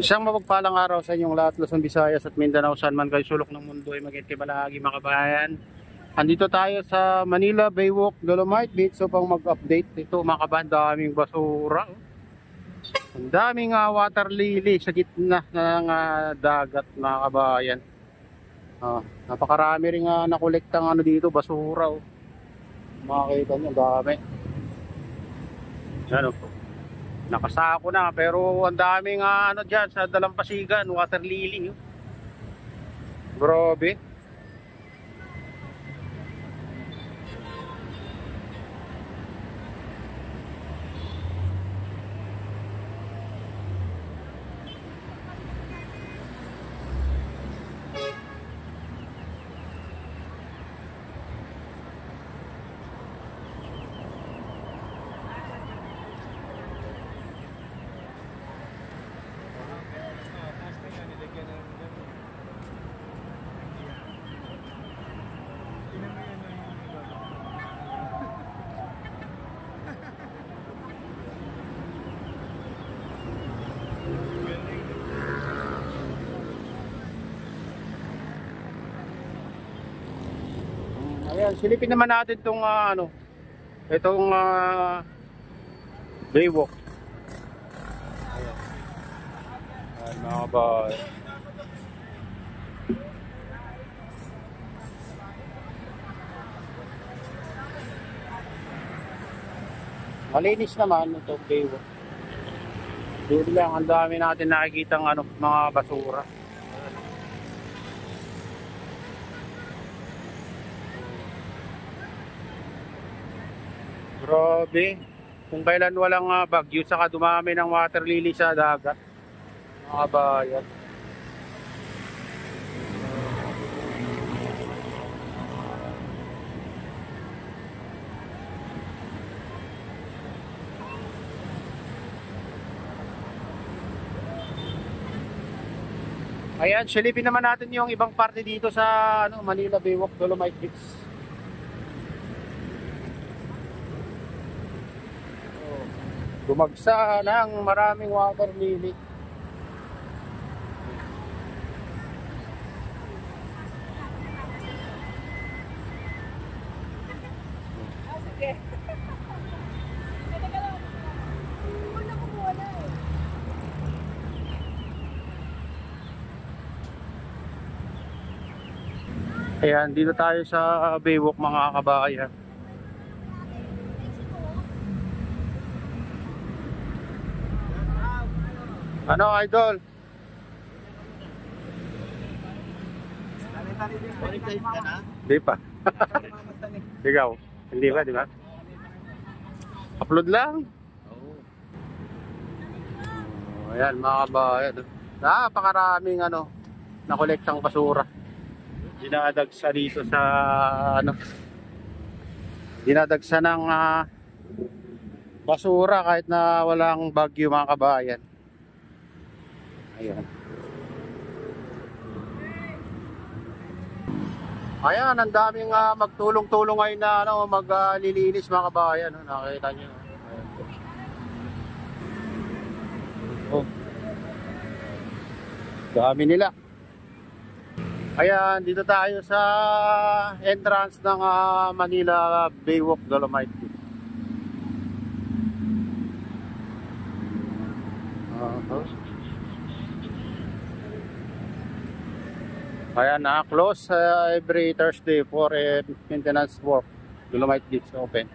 Isang mapagpalang araw sa inyong lahat, Luzon, Visayas at Mindanao, saan man kayo sulok ng mundo ay magkitibalagi mga kabayan. Andito tayo sa Manila Baywalk, Dolomite Beach upang mag-update. Ito mga kabayan, daming basura. Ang daming water lily sa gitna ng dagat mga kabayan. Napakarami rin nakolektang dito, basura. Makikita nyo, dami. Ano po? Nakasako na pero ang daming dyan sa dalampasigan, water lily. Grabe. Ayan, silipin naman natin itong itong baywalk. Ayan, mga ba. Malinis naman itong baywalk. Doon lang, ang dami natin nakikitang mga basura. Grabe. Kung kailan walang bagyo, saka dumami ng water lily sa dagat. Mga bayan. Ayan, silipin naman natin yung ibang parte dito sa Manila Baywalk, Dolomite Beach. Gumagsa ng maraming water lily. Ayan, dito tayo sa Baywalk mga kabayan. Ano, idol? Monetize ka na? Hindi pa. Ikaw? Hindi pa, di ba? Upload lang. Ayan, mga kabayan. Napakaraming nakolektang basura. Dinadagsa dito sa dinadagsa ng basura kahit na walang bagyo mga kabayan. Ayan. Ayan, ang daming magtulong-tulong ngayon na maglilinis mga kabayan. Nakita nyo. Ayan. Oh. Dami nila. Ayan, dito tayo sa entrance ng Manila Baywalk, Dolomite Beach. Ayan, close every Thursday for maintenance work. Dolomite Beach open.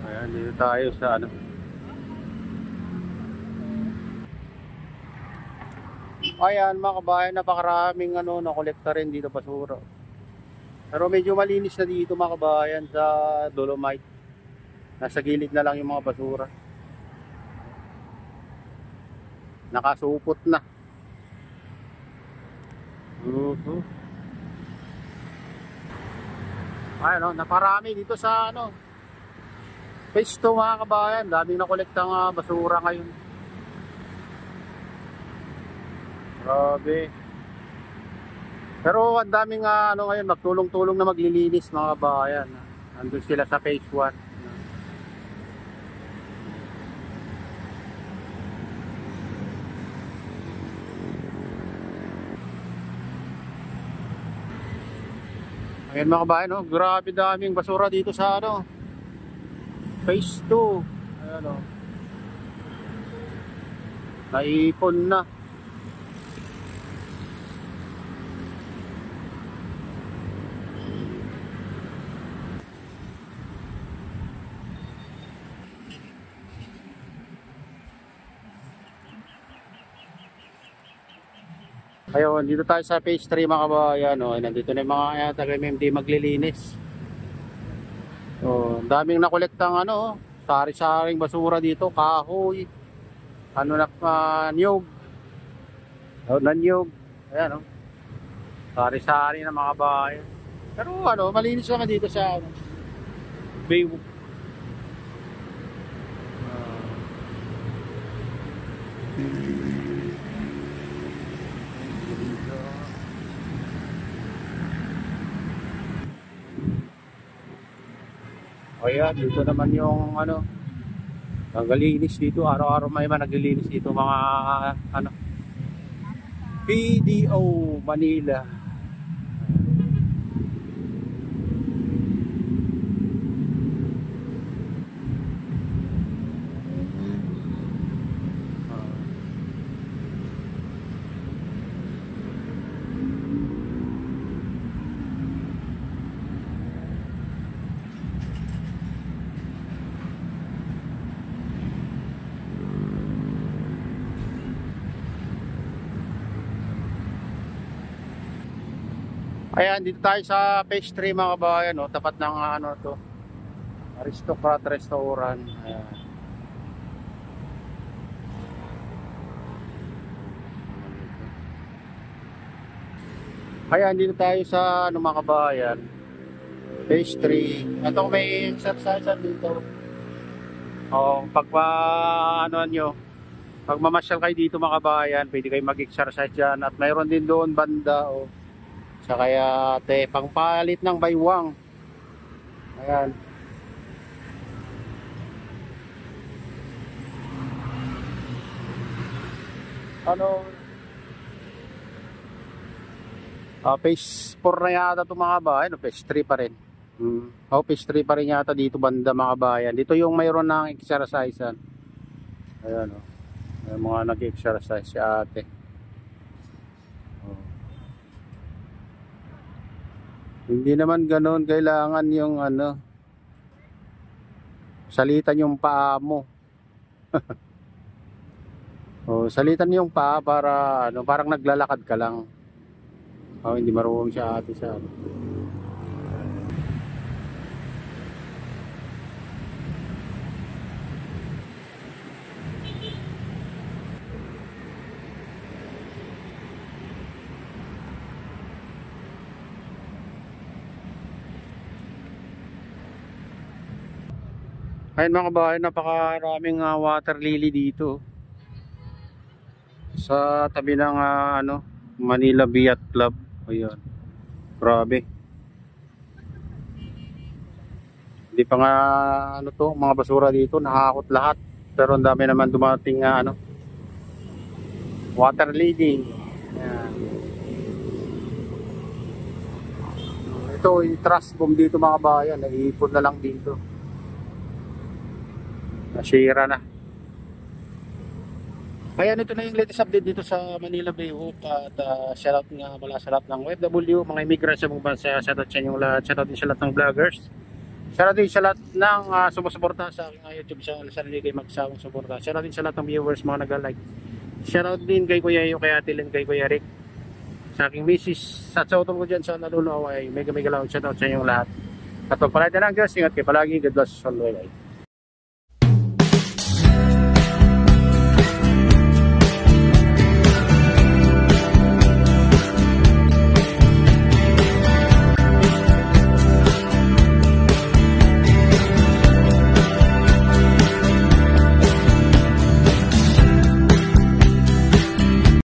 Ayan, dito tayo sa Ayan mga kabayan, napakaraming nakolekta rin dito basura. Pero medyo malinis na dito mga kabayan sa Dolomite. Nasa gilid na lang yung mga basura. nakasupot na. Ayun, no, naparami dito sa ano, phase 2 mga kabayan. Daming nakolektang basura ngayon. Grabe. Pero ang daming ano ngayon, magtulong-tulong na maglilinis mga kabayan. Nandun sila sa phase 1. Ayan mga kabayan, no? Grabe daming basura dito sa ano, phase 2. Ayan, no? Naipon na. Ayun, dito tayo sa phase 3 mga kabayan, no? Nandito na yung mga taga-MMD maglilinis. So, daming nakolektang ano, sari-saring basura dito, kahoy, ano na, niyog, nanyog, ayan, no? Sari-sari na mga kabayan. Pero ano, malinis naman dito sa ano, Baywalk. Ayan, dito naman yung ano, naglilinis dito, araw-araw may naglilinis dito mga ano, PDO Manila. Ayan, dito tayo sa phase 3 mga kabayan, no? Tapat ng ano to, Aristocrat Restaurant. Ayan. Ayan, dito tayo sa ano mga kabayan, phase 3. Ito may exercise dito. O, pag ano nyo, pag mamasyal kayo dito mga kabayan, pwede kayo mag-exercise dyan. At mayroon din doon banda, o. Sa kaya pangpalit ng baywang. Ayan. Ano? Phase 4 na yata ito mga kabayan. Phase 3 pa rin. Phase 3 pa rin yata dito banda mga kabayan. Dito yung mayroon ng exercise. Ayan, o. May mga nag-exercise si ate. Hindi naman ganoon kailangan yung ano, salitan yung paa mo. Salitan yung paa para ano, parang naglalakad ka lang. Hindi marunong siya ate sa ano. Ayun mga kabayan, napakaraming water lily dito sa tabi ng ano, Manila Biat Club. Ayun, grabe. Hindi pa nga ano to, mga basura dito, nakakot lahat. Pero ang dami naman dumating ano, water lily. Ayan. Ito yung trash bomb dito mga kabayan, naiipon na lang dito. Nasira na. Kaya ito na yung latest update dito sa Manila Baywalk. At shoutout nga pala sa lahat ng OFW, mga immigrants sa mga bansa. Shoutout sa inyong lahat. Shoutout din sa lahat ng vloggers. Shoutout din sa lahat ng sumusuporta sa aking YouTube channel. Sana hindi kayo magsawang suporta. Shoutout din sa lahat ng viewers, mga nag-like. Shoutout din kay Kuya Iyo, kay Ate Lynn, kay Kuya Rick, sa aking misis. At sa utol ko dyan sa nalunaw ay mega lang shoutout sa inyong lahat. At pagpalaya ng Diyos, ingat kayo palagi. God bless.